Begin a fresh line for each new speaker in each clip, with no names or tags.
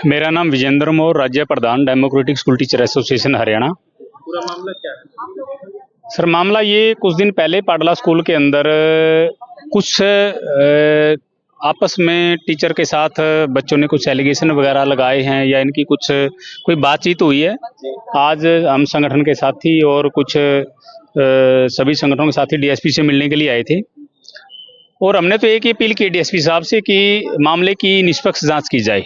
मेरा नाम विजेंद्र मोर, राज्य प्रधान democratic school teacher association Haryana.
पूरा मामला क्या है?
सर मामला ये कुछ दिन पहले पाडला स्कूल के अंदर कुछ आपस में टीचर के साथ बच्चों ने कुछ एलिगेशन वगैरह लगाए हैं या इनकी कुछ कोई बातचीत हुई है। आज हम संगठन के साथी और कुछ सभी संगठनों के साथी डीएसपी से मिलने के लिए आए थे और हमने तो एक ही अपील की डीएसपी साहब से कि मामले की निष्पक्ष जांच की जाए।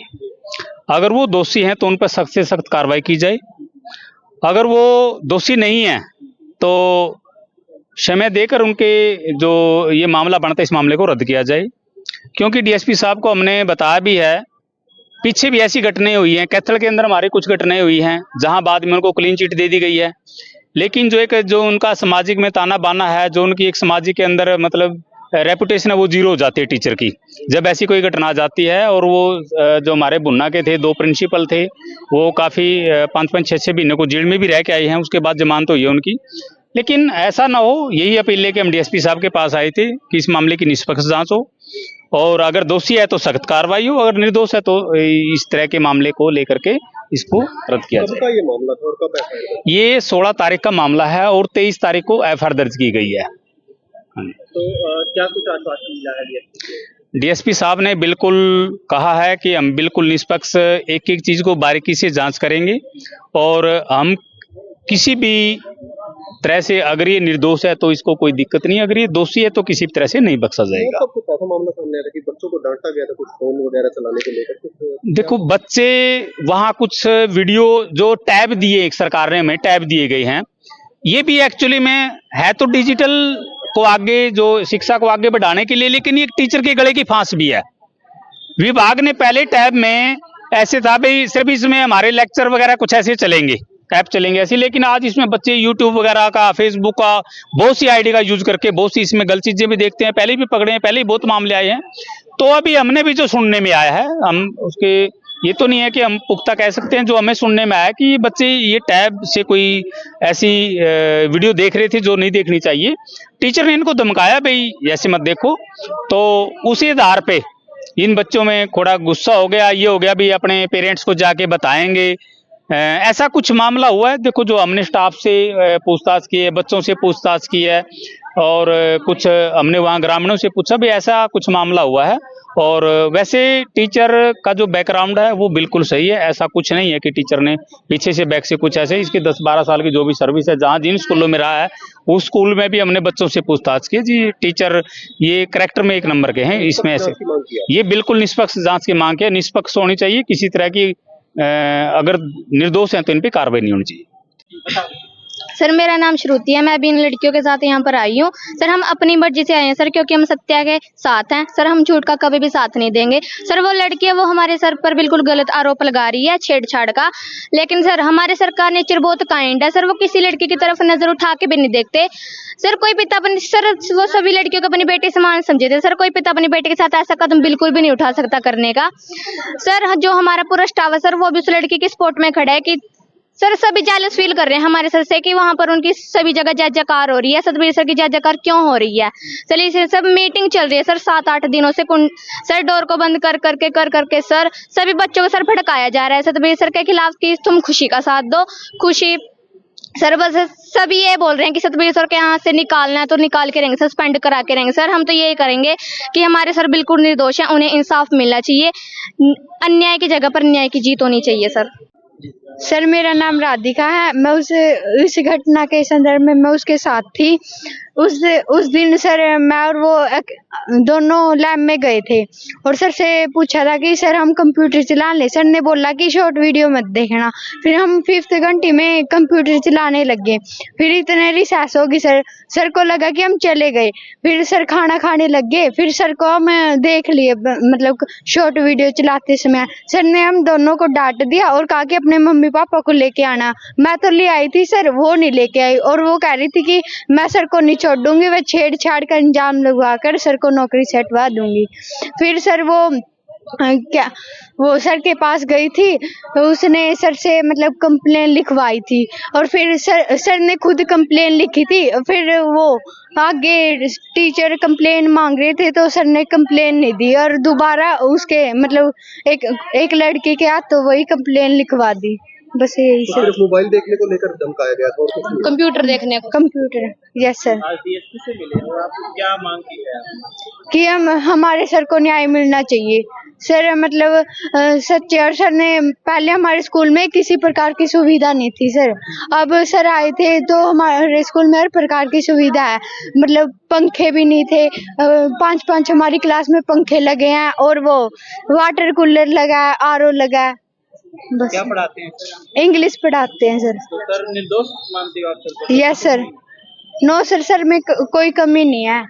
अगर वो दोषी हैं तो उन पर सख्त से सख्त कार्रवाई की जाए, अगर वो दोषी नहीं है तो समय देकर उनके जो ये मामला बनता है इस मामले को रद्द किया जाए। क्योंकि डीएसपी साहब को हमने बताया भी है, पीछे भी ऐसी घटनाएं हुई हैं, कैथल के अंदर हमारी कुछ घटनाएं हुई हैं जहां बाद में उनको क्लीन चिट दे दी गई है, लेकिन जो उनका सामाजिक में ताना बाना है, जो उनकी एक समाजिक के अंदर मतलब रेपुटेशन है वो जीरो हो जाती है टीचर की जब ऐसी कोई घटना आ जाती है। और वो जो हमारे बुन्ना के थे 2 प्रिंसिपल थे वो काफ़ी 5-5, 6-6 महीने को जेल में भी रह के आए हैं, उसके बाद जमानत हुई है उनकी। लेकिन ऐसा ना हो, यही अपील लेके हम डीएसपी साहब के पास आए थे कि इस मामले की निष्पक्ष जांच हो और अगर दोषी है तो सख्त कार्रवाई हो, अगर निर्दोष है तो इस तरह के मामले को लेकर के इसको रद्द किया जाए।
ये मामला था और कब एफआईआर?
ये 16 तारीख का मामला है और 23 तारीख को एफआईआर दर्ज की गई है।
तो क्या कुछ आश्वासन मिला है?
डीएसपी साहब ने बिल्कुल कहा है कि हम बिल्कुल निष्पक्ष एक एक चीज को बारीकी से जांच करेंगे और हम किसी भी तरह से, अगर ये निर्दोष है तो इसको कोई दिक्कत नहीं, अगर ये दोषी है तो किसी भी तरह से नहीं बख्शा जाएगा।
कुछ ऐसा मामला सामने आया था कि बच्चों को डांटा गया था कुछ फोन वगैरह चलाने को लेकर?
देखो बच्चे वहाँ कुछ वीडियो जो टैब दिए एक सरकार ने हमें टैब दिए गए हैं, ये भी एक्चुअली में है तो डिजिटल को आगे जो शिक्षा को आगे बढ़ाने के लिए, लेकिन ये टीचर के गले की फांस भी है। विभाग ने पहले टैब में ऐसे था भाई सिर्फ इसमें हमारे लेक्चर वगैरह कुछ ऐसे चलेंगे, ऐप चलेंगे ऐसे, लेकिन आज इसमें बच्चे यूट्यूब वगैरह का, फेसबुक का, बहुत सी आईडी का यूज करके बहुत सी इसमें गलत चीजें भी देखते हैं। पहले भी पकड़े हैं, पहले ही बहुत मामले आए हैं। तो अभी हमने भी जो सुनने में आया है, हम उसके ये तो नहीं है कि हम पुख्ता कह सकते हैं, जो हमें सुनने में आया कि बच्चे ये टैब से कोई ऐसी वीडियो देख रहे थे जो नहीं देखनी चाहिए। टीचर ने इनको धमकाया भाई ऐसे मत देखो, तो उसी आधार पे इन बच्चों में थोड़ा गुस्सा हो गया, ये हो गया भी अपने पेरेंट्स को जाके बताएंगे, ऐसा कुछ मामला हुआ है। देखो जो हमने स्टाफ से पूछताछ की है, बच्चों से पूछताछ की है और कुछ हमने वहाँ ग्रामीणों से पूछा भी ऐसा कुछ मामला हुआ है। और वैसे टीचर का जो बैकग्राउंड है वो बिल्कुल सही है, ऐसा कुछ नहीं है कि टीचर ने पीछे से बैक से कुछ ऐसे। इसके 10-12 साल की जो भी सर्विस है, जहाँ जिन स्कूलों में रहा है उस स्कूल में भी हमने बच्चों से पूछताछ की जी टीचर ये कैरेक्टर में 1 नंबर के हैं, इसमें ऐसे। ये बिल्कुल निष्पक्ष जांच की मांग है, निष्पक्ष होनी चाहिए, किसी तरह की अगर निर्दोष हैं तो इन पे कार्रवाई नहीं होनी चाहिए।
सर मेरा नाम श्रुति है, मैं अभी इन लड़कियों के साथ यहाँ पर आई हूँ। सर हम अपनी मर्जी से आए हैं सर, क्योंकि हम सत्या के साथ हैं सर, हम झूठ का कभी भी साथ नहीं देंगे। सर वो लड़की है वो हमारे सर पर बिल्कुल गलत आरोप लगा रही है, छेड़छाड़ का, लेकिन सर हमारे सरकार नेचर बहुत काइंड है सर, वो किसी लड़की की तरफ नजर उठा के भी नहीं देखते सर। कोई पिता अपनी सर वो सभी लड़कियों को अपनी बेटी समान समझे थे सर, कोई पिता अपनी बेटी के साथ ऐसा कदम बिल्कुल भी नहीं उठा सकता करने का। सर जो हमारा पूरा स्टाफ है सर वो भी उस लड़की के सपोर्ट में खड़ा है कि सर सभी जेलस फील कर रहे हैं हमारे सर से कि वहां पर उनकी सभी जगह जय जयकार हो रही है। सतबीर सर की जय जयकार क्यों हो रही है? चलिए सर सब मीटिंग चल रही है सर 7-8 दिनों से, सर डोर को बंद कर करके सर सभी बच्चों को सर भड़काया जा रहा है सतबीर सर के खिलाफ कि तुम खुशी का साथ दो, खुशी सर बस सभी ये बोल रहे हैं कि सतबीर सर के यहाँ से निकालना है तो निकाल के रहेंगे, सस्पेंड करा के रहेंगे। सर हम तो यही करेंगे कि हमारे सर बिल्कुल निर्दोष हैं, उन्हें इंसाफ मिलना चाहिए, अन्याय की जगह पर न्याय की जीत होनी चाहिए सर।
सर मेरा नाम राधिका है, मैं उस घटना के संदर्भ में मैं उसके साथ थी। उस दिन सर मैं और वो दोनों लैब में गए थे और सर से पूछा था कि सर हम कंप्यूटर चला लें। सर ने बोला कि शॉर्ट वीडियो मत देखना। फिर हम 5th घंटे में कंप्यूटर चलाने लगे। फिर इतने रिसेस होगी सर को लगा कि हम चले गए। फिर सर खाना खाने लग गए। फिर सर को हम देख लिए, मतलब शॉर्ट वीडियो चलाते समय सर ने हम दोनों को डांट दिया और कहा कि अपने मम्मी पापा को लेके आना। मैं तो ले आई थी सर, वो नहीं लेके आई और वो कह रही थी कि मैं सर को नहीं छोड़ दूंगी, वह छेड़छाड़ का अंजाम लगवा कर सर को नौकरी से हटवा दूंगी। फिर सर वो क्या वो सर के पास गई थी, तो उसने सर से मतलब कंप्लेन लिखवाई थी, और फिर सर ने खुद कंप्लेन लिखी थी। फिर वो आगे टीचर कंप्लेन मांग रहे थे तो सर ने कंप्लेन नहीं दी, और दोबारा उसके मतलब एक लड़की के हाथ तो वही कंप्लेन लिखवा दी। बस यही
तो
सर।
सिर्फ मोबाइल देखने को लेकर धमकाया गया था और कुछ नहीं?
कंप्यूटर देखने को।
Computer, yes sir.
आज डीएसपी से मिले और आप क्या मांग की है आपने?
कि हमारे सर को न्याय मिलना चाहिए। सर मतलब सर ने पहले हमारे स्कूल में किसी प्रकार की सुविधा नहीं थी सर। अब सर आए थे तो हमारे स्कूल में हर प्रकार की सुविधा है, मतलब पंखे भी नहीं थे। 5-5 हमारी क्लास में पंखे लगे हैं, और वो वाटर कूलर लगा है, आरओ लगा है। बस
क्या पढ़ाते हैं सर?
इंग्लिश पढ़ाते हैं सर।
तो सर निर्दोष मानते हो आप सर को?
Yes sir. No sir, sir में कोई कमी नहीं है।